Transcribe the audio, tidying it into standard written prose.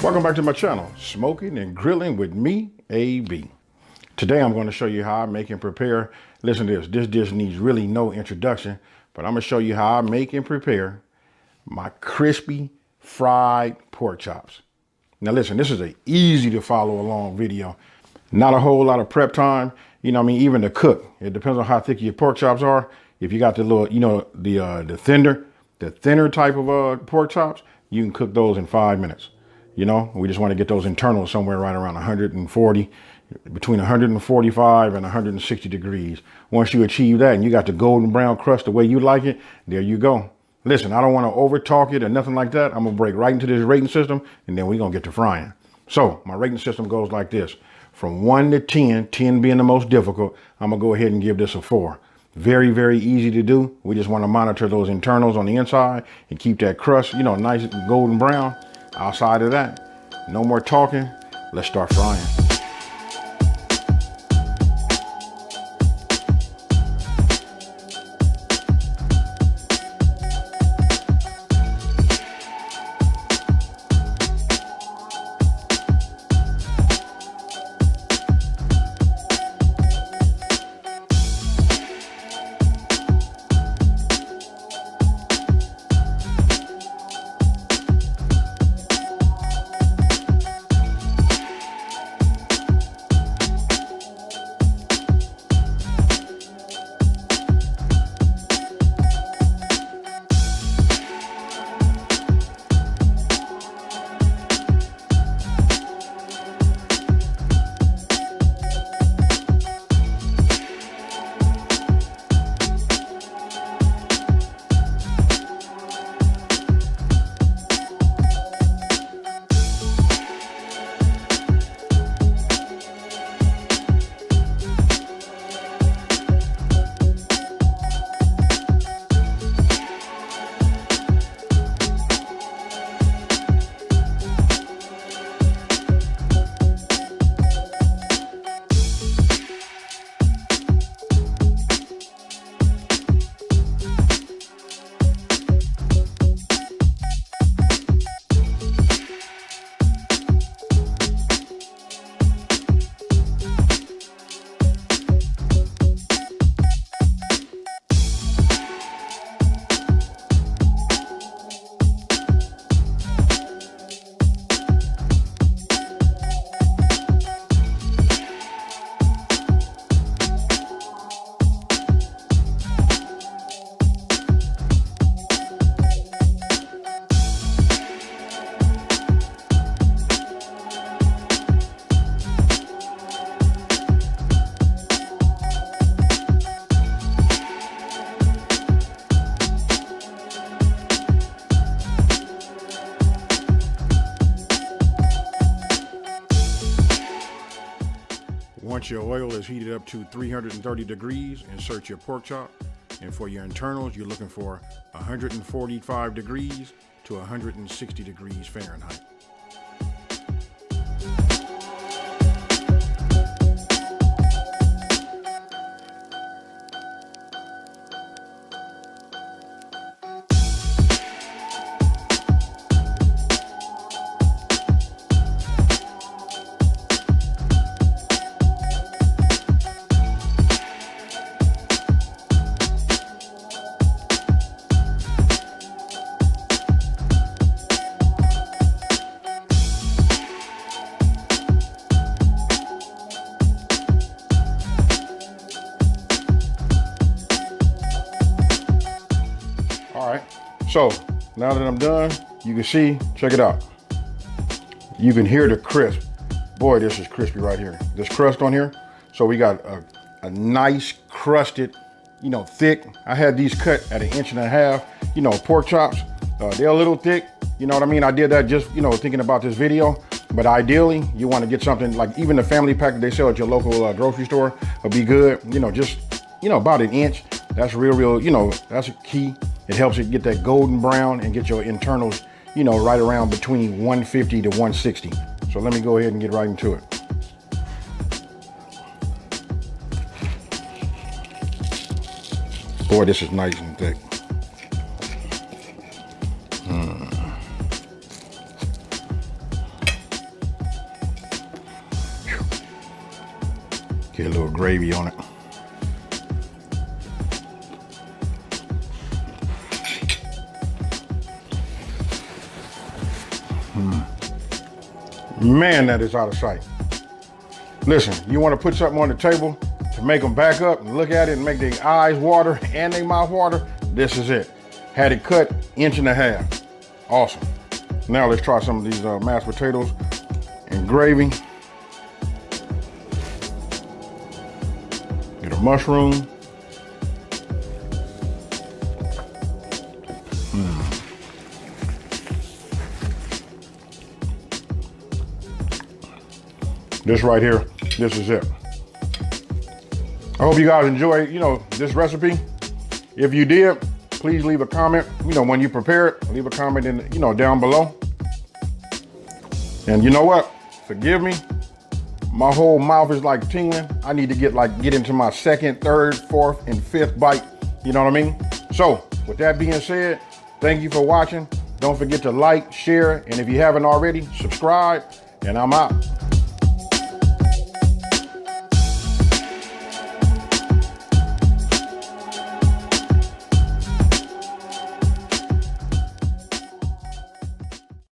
Welcome back to my channel, Smoking and Grilling with me, AB. Today I'm going to show you how I make and prepare. Listen to this. This dish needs really no introduction, but I'm going to show you how I make and prepare my crispy fried pork chops. Now listen, this is an easy to follow along video. Not a whole lot of prep time. You know what I mean? Even to cook. It depends on how thick your pork chops are. If you got the little, you know, the thinner type of pork chops, you can cook those in 5 minutes. You know, we just want to get those internals somewhere right around 140, between 145 and 160 degrees. Once you achieve that and you got the golden brown crust the way you like it, there you go. Listen, I don't want to over talk it or nothing like that. I'm going to break right into this rating system and then we're going to get to frying. So my rating system goes like this. From 1 to 10, 10 being the most difficult, I'm going to go ahead and give this a 4. Very, very easy to do. We just want to monitor those internals on the inside and keep that crust, you know, nice and golden brown. Outside of that, no more talking. Let's start frying. Once your oil is heated up to 330 degrees, insert your pork chop. And for your internals, you're looking for 145 degrees to 160 degrees Fahrenheit. All right, so now that I'm done, you can see, check it out. You can hear the crisp. Boy, this is crispy right here. This crust on here. So we got a nice crusted, you know, thick. I had these cut at 1.5 inches, you know, pork chops. They're a little thick, you know what I mean? I did that just, you know, thinking about this video. But ideally, you want to get something like even the family pack that they sell at your local grocery store will be good. You know, just, you know, about 1 inch. That's real, you know, that's a key. It helps you get that golden brown and get your internals, you know, right around between 150 to 160. So let me go ahead and get right into it. Boy, this is nice and thick. gravy on it. Man, that is out of sight. Listen, you want to put something on the table to make them back up and look at it and make their eyes water and their mouth water, this is it. Had it cut 1.5 inches. Awesome. Now let's try some of these mashed potatoes and gravy. Get a mushroom. This right here, this is it. I hope you guys enjoy, this recipe. If you did, please leave a comment. When you prepare it, leave a comment down below. And you know what? Forgive me. My whole mouth is like tingling. I need to get into my second, third, fourth, and fifth bite. You know what I mean? So with that being said, thank you for watching. Don't forget to like, share, and if you haven't already, subscribe, and I'm out.